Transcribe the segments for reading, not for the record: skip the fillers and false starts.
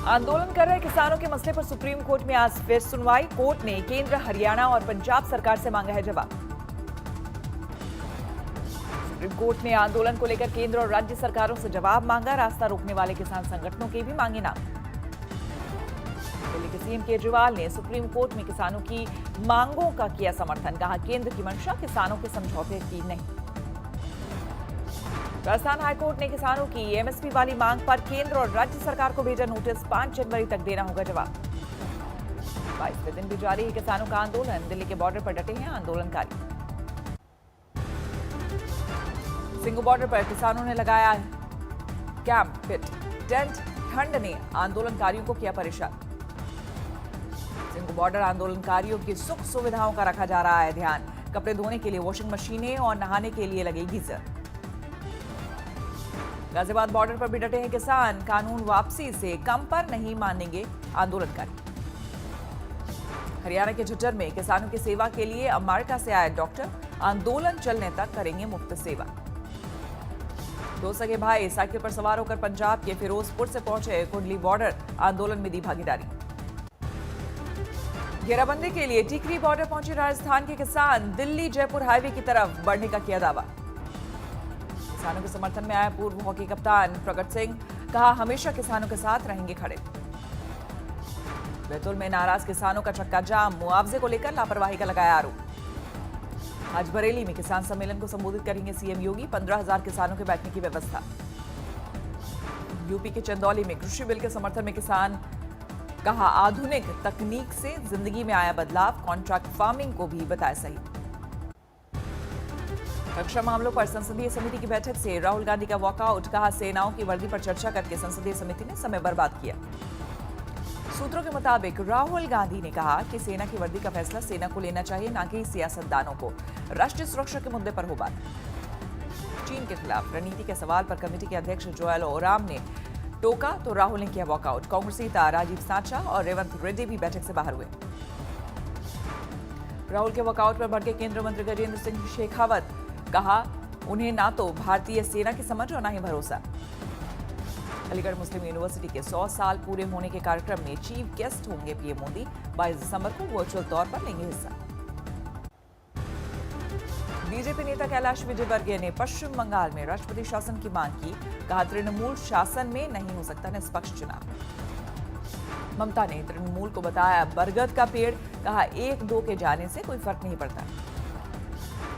आंदोलन कर रहे किसानों के मसले पर सुप्रीम कोर्ट में आज फिर सुनवाई। कोर्ट ने केंद्र, हरियाणा और पंजाब सरकार से मांगा है जवाब। सुप्रीम कोर्ट ने आंदोलन को लेकर केंद्र और राज्य सरकारों से जवाब मांगा। रास्ता रोकने वाले किसान संगठनों के भी मांगे नाम। दिल्ली के सीएम केजरीवाल ने सुप्रीम कोर्ट में किसानों की मांगों का किया समर्थन। कहा, केंद्र की मंशा किसानों के समझौते की नहीं। राजस्थान हाईकोर्ट ने किसानों की एमएसपी वाली मांग पर केंद्र और राज्य सरकार को भेजा नोटिस। 5 जनवरी तक देना होगा जवाब। 22वें दिन भी जारी है किसानों का आंदोलन। दिल्ली के बॉर्डर पर डटे हैं आंदोलनकारी। सिंघू बॉर्डर पर किसानों ने लगाया कैंप, पिट, टेंट। ठंड ने आंदोलनकारियों को किया परेशान। सिंघू बॉर्डर आंदोलनकारियों की सुख सुविधाओं का रखा जा रहा है ध्यान। कपड़े धोने के लिए वॉशिंग मशीनें और नहाने के लिए लगे गीजर। गाजियाबाद बॉर्डर पर भी डटे हैं किसान। कानून वापसी से कम पर नहीं मानेंगे आंदोलनकारी। हरियाणा के झज्जर में किसानों की सेवा के लिए अमेरिका से आए डॉक्टर। आंदोलन चलने तक करेंगे मुफ्त सेवा। 2 सगे भाई साइकिल पर सवार होकर पंजाब के फिरोजपुर से पहुंचे कुंडली बॉर्डर। आंदोलन में दी भागीदारी। घेराबंदी के लिए टिकरी बॉर्डर पहुंचे राजस्थान के किसान। दिल्ली जयपुर हाईवे की तरफ बढ़ने का किया दावा। किसानों के समर्थन में आया पूर्व हॉकी कप्तान प्रगट सिंह। कहा, हमेशा किसानों के साथ रहेंगे खड़े। बैतूल में नाराज किसानों का चक्का जाम। मुआवजे को लेकर लापरवाही का लगाया आरोप। आज बरेली में किसान सम्मेलन को संबोधित करेंगे सीएम योगी। 15,000 किसानों के बैठने की व्यवस्था। यूपी के चंदौली में कृषि बिल के समर्थन में किसान। कहा, आधुनिक तकनीक से जिंदगी में आया बदलाव। कॉन्ट्रैक्ट फार्मिंग को भी बताया सही। रक्षा मामलों पर संसदीय समिति की बैठक से राहुल गांधी का वॉकआउट। कहा, सेनाओं की वर्दी पर चर्चा करके संसदीय समिति ने समय बर्बाद किया। सूत्रों के मुताबिक राहुल गांधी ने कहा कि सेना की वर्दी का फैसला सेना को लेना चाहिए, न कि सियासतदानों को। राष्ट्रीय सुरक्षा के मुद्दे पर हो बात। चीन के खिलाफ रणनीति के सवाल पर कमेटी के अध्यक्ष जोएल ओराम ने टोका तो राहुल ने किया वॉकआउट। कांग्रेस नेता राजीव सांचा और रेवंत रेड्डी भी बैठक से बाहर हुए। राहुल के वॉकआउट पर भड़के केंद्रीय मंत्री गजेंद्र सिंह शेखावत। कहा, उन्हें ना तो भारतीय सेना की समझ और ना ही भरोसा। अलीगढ़ मुस्लिम यूनिवर्सिटी के 100 साल पूरे होने के कार्यक्रम में चीफ गेस्ट होंगे पीएम मोदी। 22 दिसंबर को वर्चुअल तौर पर लेंगे हिस्सा। बीजेपी नेता कैलाश विजयवर्गीय ने पश्चिम बंगाल में राष्ट्रपति शासन की मांग की। कहा, तृणमूल शासन में नहीं हो सकता निष्पक्ष चुनाव। ममता ने तृणमूल को बताया बरगद का पेड़। कहा, 1-2 के जाने से कोई फर्क नहीं पड़ता।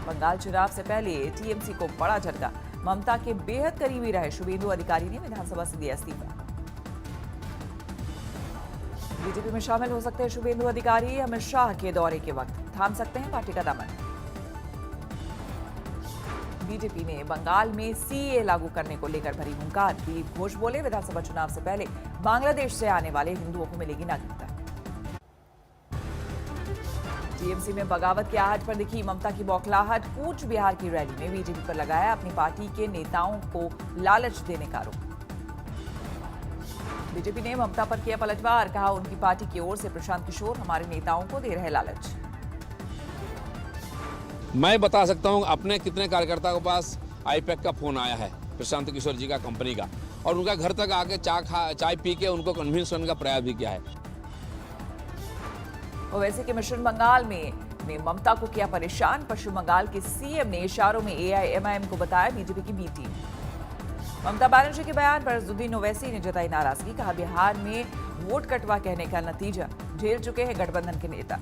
बंगाल चुनाव से पहले टीएमसी को बड़ा झटका। ममता के बेहद करीबी रहे शुभेंदु अधिकारी ने विधानसभा से दिया इस्तीफा। बीजेपी में शामिल हो सकते हैं शुभेंदु अधिकारी। अमित शाह के दौरे के वक्त थाम सकते हैं पार्टी का दामन। बीजेपी ने बंगाल में सीए लागू करने को लेकर भरी हुंकार। दिलीप घोष बोले, विधानसभा चुनाव से पहले बांग्लादेश से आने वाले हिंदुओं को मिलेगी नागरिकता। टीएमसी में बगावत की आहट पर दिखी ममता की बौखलाहट। कूच बिहार की रैली में बीजेपी पर लगाया अपनी पार्टी के नेताओं को लालच देने का आरोप। बीजेपी ने ममता पर किया पलटवार। कहा, उनकी पार्टी की ओर से प्रशांत किशोर हमारे नेताओं को दे रहे लालच। मैं बता सकता हूं अपने कितने कार्यकर्ताओं के पास आईपैक का फोन आया है प्रशांत किशोर जी का, कंपनी का, और उनका घर तक आके चाय पी के उनको कन्विंस करने का प्रयास भी किया है। ओवैसी के मिशन बंगाल में ममता को किया परेशान। पश्चिम बंगाल के सीएम ने इशारों में एआईएमआईएम को बताया बीजेपी की बी टीम। ममता बनर्जी के बयान पर अजदुद्दीन ओवैसी ने जताई नाराजगी। कहा, बिहार में वोट कटवा कहने का नतीजा झेल चुके हैं गठबंधन के नेता।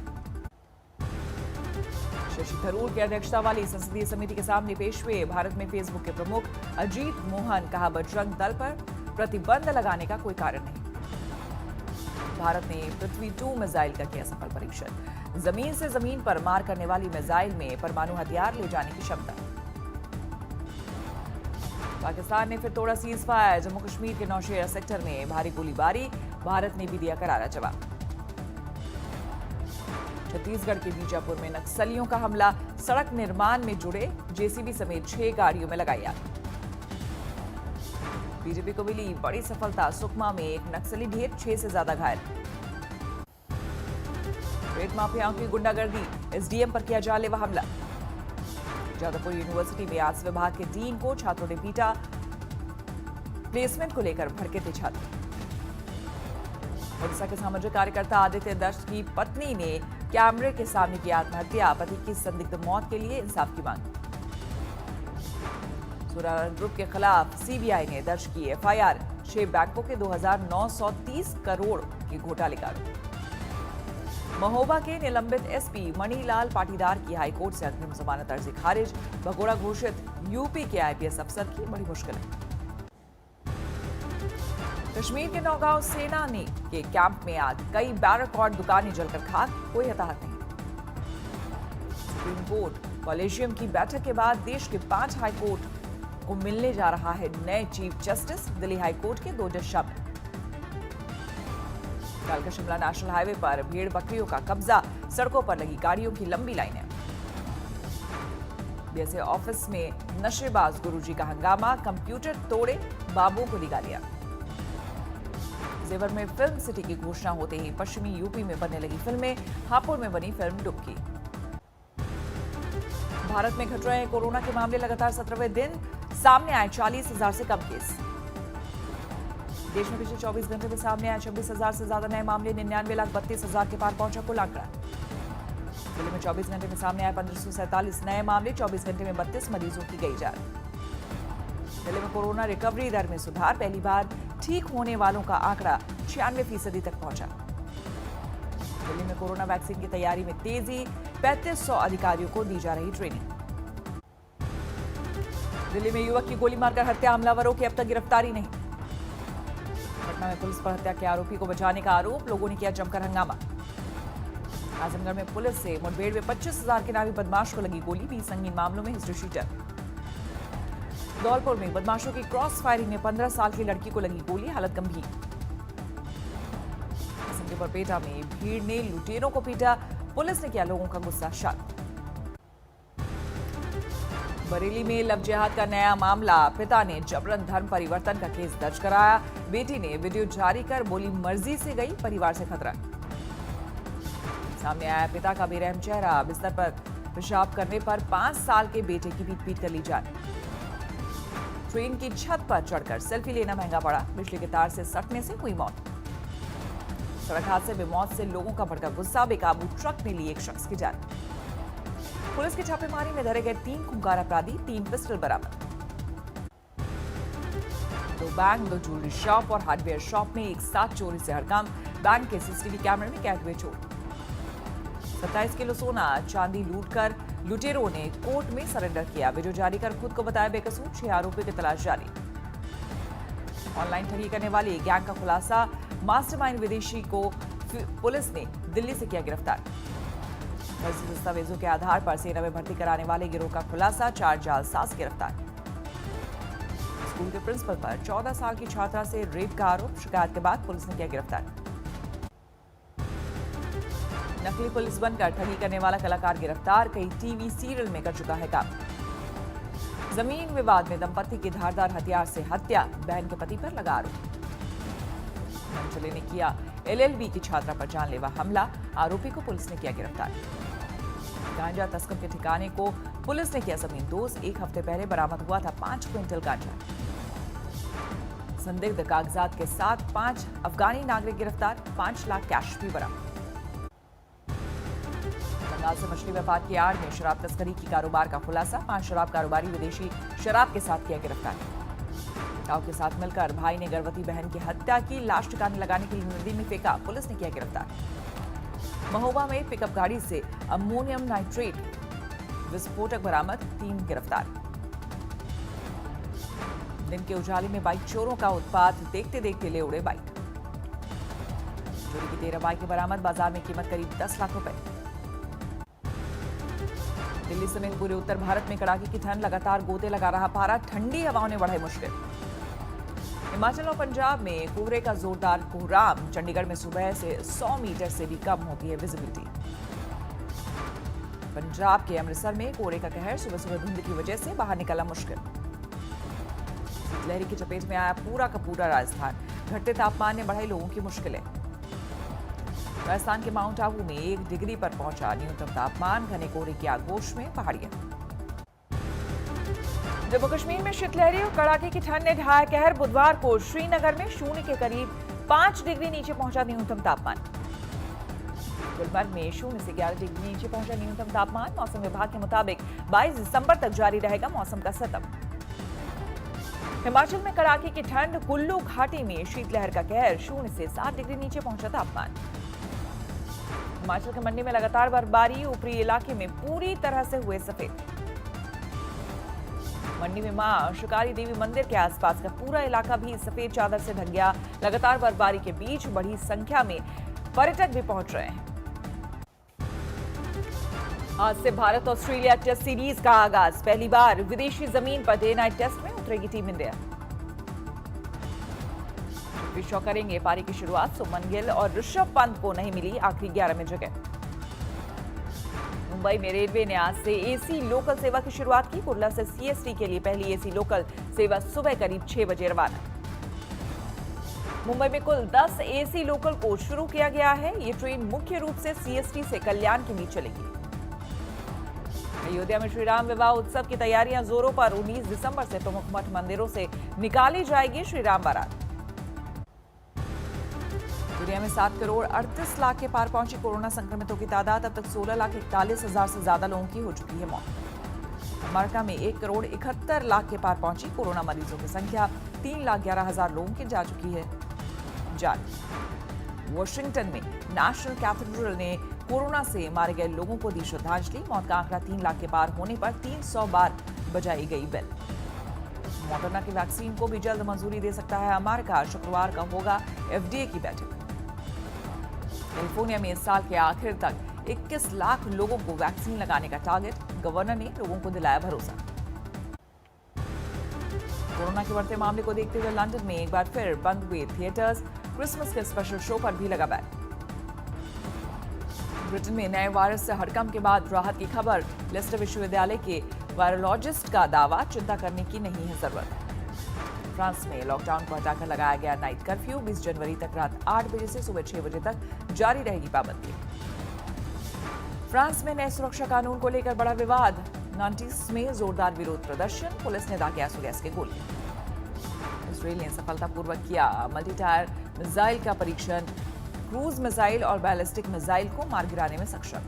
शशि थरूर की अध्यक्षता वाली संसदीय समिति के सामने पेश हुए भारत में फेसबुक के प्रमुख अजीत मोहन। कहा, बजरंग दल पर प्रतिबंध लगाने का कोई कारण नहीं। भारत ने पृथ्वी 2 मिसाइल का किया सफल परीक्षण। जमीन से जमीन पर मार करने वाली मिसाइल में परमाणु हथियार ले जाने की क्षमता। पाकिस्तान ने फिर तोड़ा सीज फायर। जम्मू कश्मीर के नौशेरा सेक्टर में भारी गोलीबारी। भारत ने भी दिया करारा जवाब। छत्तीसगढ़ के बीजापुर में नक्सलियों का हमला। सड़क निर्माण में जुड़े जेसीबी समेत 6 गाड़ियों में लगाई आग। बीजेपी को मिली बड़ी सफलता। सुकमा में एक नक्सली ढेर, 6 से ज्यादा घायल। रेत माफियाओं की गुंडागर्दी। एसडीएम पर किया जानलेवा हमला। जादवपुर यूनिवर्सिटी में आर्ट्स विभाग के डीन को छात्रों ने पीटा। प्लेसमेंट को लेकर भड़के थे छात्र। ओडिशा के सामाजिक कार्यकर्ता आदित्य दत्त की पत्नी ने कैमरे के सामने की आत्महत्या, पति की संदिग्ध मौत के लिए इंसाफ की मांग। सूरा ग्रुप के खिलाफ सीबीआई ने दर्ज की एफआईआर, 6 बैंकों के 2,930 करोड़ के घोटाले का आरोप। महोबा के निलंबित एसपी मणिलाल पाटीदार की हाईकोर्ट से अग्रिम जमानत अर्जी खारिज, भगोड़ा घोषित यूपी के आईपीएस अफसर की बड़ी मुश्किल है। कश्मीर के नौगांव सेना ने के कैंप में आग, कई बैरक और दुकानें जलकर खाक, कोई हताहत नहीं। सुप्रीम कोर्ट कॉलेजियम की बैठक के बाद देश के 5 हाईकोर्ट को मिलने जा रहा है नए चीफ जस्टिस, दिल्ली हाईकोर्ट के 2 जज शामिल। कालका शिमला नेशनल हाईवे पर भेड़ बकरियों का कब्जा, सड़कों पर लगी गाड़ियों की लंबी लाइनें। बीएसए ऑफिस में नशेबाज गुरुजी का हंगामा, कंप्यूटर तोड़े, बाबू को दी गालियां। जेवर में फिल्म सिटी की घोषणा होते ही पश्चिमी यूपी में बनने लगी फिल्में, हापुड़ में बनी फिल्म डुबकी। भारत में घट रहे हैं कोरोना के मामले, लगातार 17वें दिन सामने आए 40,000 से कम केस। देश में पिछले 24 घंटे में सामने आए 26,000 से ज्यादा नए मामले, 99,32,000 के पार पहुंचा कुल आंकड़ा। दिल्ली में 24 घंटे में सामने आए 1547 नए मामले, 24 घंटे में 32 मरीजों की गई जान। दिल्ली में कोरोना रिकवरी दर में सुधार, पहली बार ठीक होने वालों का आंकड़ा 96% तक पहुंचा। दिल्ली में कोरोना वैक्सीन की तैयारी में तेजी, 3500 अधिकारियों को दी जा रही ट्रेनिंग। दिल्ली में युवक की गोली मारकर हत्या, हमलावरों की अब तक गिरफ्तारी नहीं। पटना में पुलिस पर हत्या के आरोपी को बचाने का आरोप, लोगों ने किया जमकर हंगामा। आजमगढ़ में पुलिस से मुठभेड़ में 25,000 के नामी बदमाश को लगी गोली, 20 संगीन मामलों में हिस्ट्री शीटर। धौलपुर में बदमाशों की क्रॉस फायरिंग में 15 साल की लड़की को लगी गोली, हालत गंभीर। पेटा में भीड़ ने लुटेरों को पीटा, पुलिस ने किया लोगों का गुस्सा शांत। बरेली में लव जिहाद का नया मामला, पिता ने जबरन धर्म परिवर्तन का केस दर्ज कराया, बेटी ने वीडियो जारी कर बोली मर्जी से गई, परिवार से खतरा। सामने आया पिता का बेरहम चेहरा, बिस्तर पर पेशाब करने पर 5 साल के बेटे की पीट कर ली जान। ट्रेन की छत पर चढ़कर सेल्फी लेना महंगा पड़ा, बिजली के तार से सटने से हुई मौत। सड़क हादसे में मौत से लोगों का भड़का गुस्सा, बेकाबू ट्रक ने ली एक शख्स की जान। पुलिस की छापेमारी में धरे गए 3 खूंखार अपराधी, 3 पिस्टल बरामद। 2 बैंक, 2 ज्वेलरी शॉप और हार्डवेयर शॉप में एक साथ चोरी से हड़कंप, बैंक के सीसीटीवी कैमरे में कैद हुए चोर। 27 किलो सोना चांदी लूटकर लुटेरों ने कोर्ट में सरेंडर किया, वीडियो जारी कर खुद को बताया बेकसूर, 6 आरोपियों की तलाश जारी। ऑनलाइन ठगी करने वाली गैंग का खुलासा, मास्टरमाइंड विदेशी को पुलिस ने दिल्ली से किया गिरफ्तार। फर्जी दस्तावेजों के आधार पर सेना में भर्ती कराने वाले गिरोह का खुलासा, 4 जालसाज गिरफ्तार। स्कूल के प्रिंसिपल पर 14 साल की छात्रा से रेप का आरोप, शिकायत के बाद पुलिस ने किया गिरफ्तार। नकली पुलिस बनकर ठगी करने वाला कलाकार गिरफ्तार, कई टीवी सीरियल में कर चुका है काम। जमीन विवाद में दंपति की धारदार हथियार से हत्या, बहन के पति पर लगा आरोप। मनचले ने किया एलएलबी की छात्रा पर जानलेवा हमला, आरोपी को पुलिस ने किया गिरफ्तार। गांजा तस्कर के ठिकाने को पुलिस ने किया जमींदोज, 1 हफ्ते पहले बरामद हुआ था 5 क्विंटल गांजा। संदिग्ध कागजात के साथ 5 अफगानी नागरिक गिरफ्तार, 5 लाख कैश भी बरामद। बंगाल से मछली व्यापार की आड़ में शराब तस्करी की कारोबार का खुलासा, 5 शराब कारोबारी विदेशी शराब के साथ किया गिरफ्तार। गांव के साथ मिलकर भाई ने गर्भवती बहन की हत्या की, लाश ठिकाने लगाने के लिए नदी में फेंका, पुलिस ने किया गिरफ्तार। महोबा में पिकअप गाड़ी से अमोनियम नाइट्रेट विस्फोटक बरामद, 3 गिरफ्तार। दिन के उजाले में बाइक चोरों का उत्पात, देखते देखते ले उड़े बाइक। चोरी की 13 बाइकें बरामद, बाजार में कीमत करीब 10 लाख रुपए। दिल्ली समेत पूरे उत्तर भारत में कड़ाके की ठंड, लगातार गोते लगा रहा पारा, ठंडी हवाओं ने बढ़ाई मुश्किल। हिमाचल और पंजाब में कोहरे का जोरदार कोहराम, चंडीगढ़ में सुबह से 100 मीटर से भी कम होती है विजिबिलिटी। पंजाब के अमृतसर में कोहरे का कहर, सुबह सुबह धुंध की वजह से बाहर निकलना मुश्किल। लहरी की चपेट में आया पूरा का पूरा राजस्थान, घटते तापमान ने बढ़ाई लोगों की मुश्किलें। राजस्थान के माउंट आबू में 1 डिग्री पर पहुंचा न्यूनतम तापमान, घने कोहरे की आगोश में पहाड़ियां। जम्मू कश्मीर में शीतलहरी और कड़ाके की ठंड ने ढाया कहर, बुधवार को श्रीनगर में 0 के करीब 5 डिग्री नीचे पहुंचा न्यूनतम तापमान। गुलमर्ग में 0 से 11 डिग्री नीचे पहुंचा न्यूनतम तापमान। मौसम विभाग के मुताबिक 22 दिसंबर तक जारी रहेगा मौसम का सतर्क। हिमाचल में कड़ाके की ठंड, कुल्लू घाटी में शीतलहर का कहर, 0 से 7 डिग्री नीचे पहुंचा तापमान। हिमाचल के मंडी में लगातार बर्फबारी, ऊपरी इलाके में पूरी तरह से हुए सफेद। मंडी में मां शिकारी देवी मंदिर के आसपास का पूरा इलाका भी सफेद चादर से ढक गया। लगातार बर्फबारी के बीच बड़ी संख्या में पर्यटक भी पहुंच रहे हैं। आज से भारत ऑस्ट्रेलिया टेस्ट सीरीज का आगाज। पहली बार विदेशी जमीन पर डे नाइट टेस्ट में उतरेगी टीम इंडिया। विश्व करेंगे पारी की शुरुआत। सुमन गिल और ऋषभ पंत को नहीं मिली आखिरी 11 में जगह। मुंबई में रेलवे ने आज से एसी लोकल सेवा की शुरुआत की। कुर्ला से सीएसटी के लिए पहली एसी लोकल सेवा सुबह करीब 6 बजे रवाना। मुंबई में कुल 10 एसी लोकल को शुरू किया गया है। ये ट्रेन मुख्य रूप से सीएसटी से कल्याण के बीच चलेगी। अयोध्या में श्री राम विवाह उत्सव की तैयारियां जोरों पर। 19 दिसंबर से प्रमुख मठ मंदिरों से निकाली जाएगी श्री राम बारात। दुनिया में 7 करोड़ 38 लाख के पार पहुंची कोरोना संक्रमितों की तादाद। अब तक 16,41,000 से ज्यादा लोगों की हो चुकी है मौत। अमेरिका में 1 करोड़ 71 लाख के पार पहुंची कोरोना मरीजों की संख्या। 3,11,000 लोगों की जा चुकी है जान। वॉशिंगटन में नेशनल कैथेड्रल ने कोरोना से मारे गए लोगों को दी श्रद्धांजलि। मौत का आंकड़ा 3 लाख के पार होने पर 300 बार बजाई गई बेल। मॉडर्ना की वैक्सीन को भी जल्द मंजूरी दे सकता है अमेरिका। शुक्रवार का होगा एफडीए की बैठक। कैलिफोर्निया में इस साल के आखिर तक 21 लाख लोगों को वैक्सीन लगाने का टारगेट। गवर्नर ने लोगों को दिलाया भरोसा। कोरोना के बढ़ते मामले को देखते हुए लंदन में एक बार फिर बंद हुए थिएटर्स। क्रिसमस के स्पेशल शो पर भी लगा बैन। ब्रिटेन में नए वायरस से हड़कंप के बाद राहत की खबर। लेस्टर विश्वविद्यालय के वायरोलॉजिस्ट का दावा, चिंता करने की नहीं है जरूरत। फ्रांस में लॉकडाउन को हटाकर लगाया गया नाइट कर्फ्यू। 20 जनवरी तक रात 8 बजे से सुबह 6 बजे तक जारी रहेगी पाबंदी। फ्रांस में नए सुरक्षा कानून को लेकर बड़ा विवाद। नांटीस में जोरदार विरोध प्रदर्शन। पुलिस ने दागे आंसू गैस के गोले। इसराइल ने सफलतापूर्वक किया मल्टी टायर मिसाइल का परीक्षण। क्रूज मिसाइल और बैलिस्टिक मिसाइल को मार गिराने में सक्षम।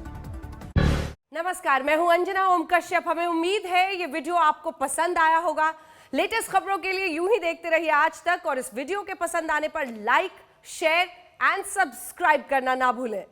नमस्कार, मैं हूं अंजना ओम कश्यप। हमें उम्मीद है ये वीडियो आपको पसंद आया होगा। लेटेस्ट खबरों के लिए यूं ही देखते रहिए आज तक, और इस वीडियो के पसंद आने पर लाइक, शेयर एंड सब्सक्राइब करना ना भूलें।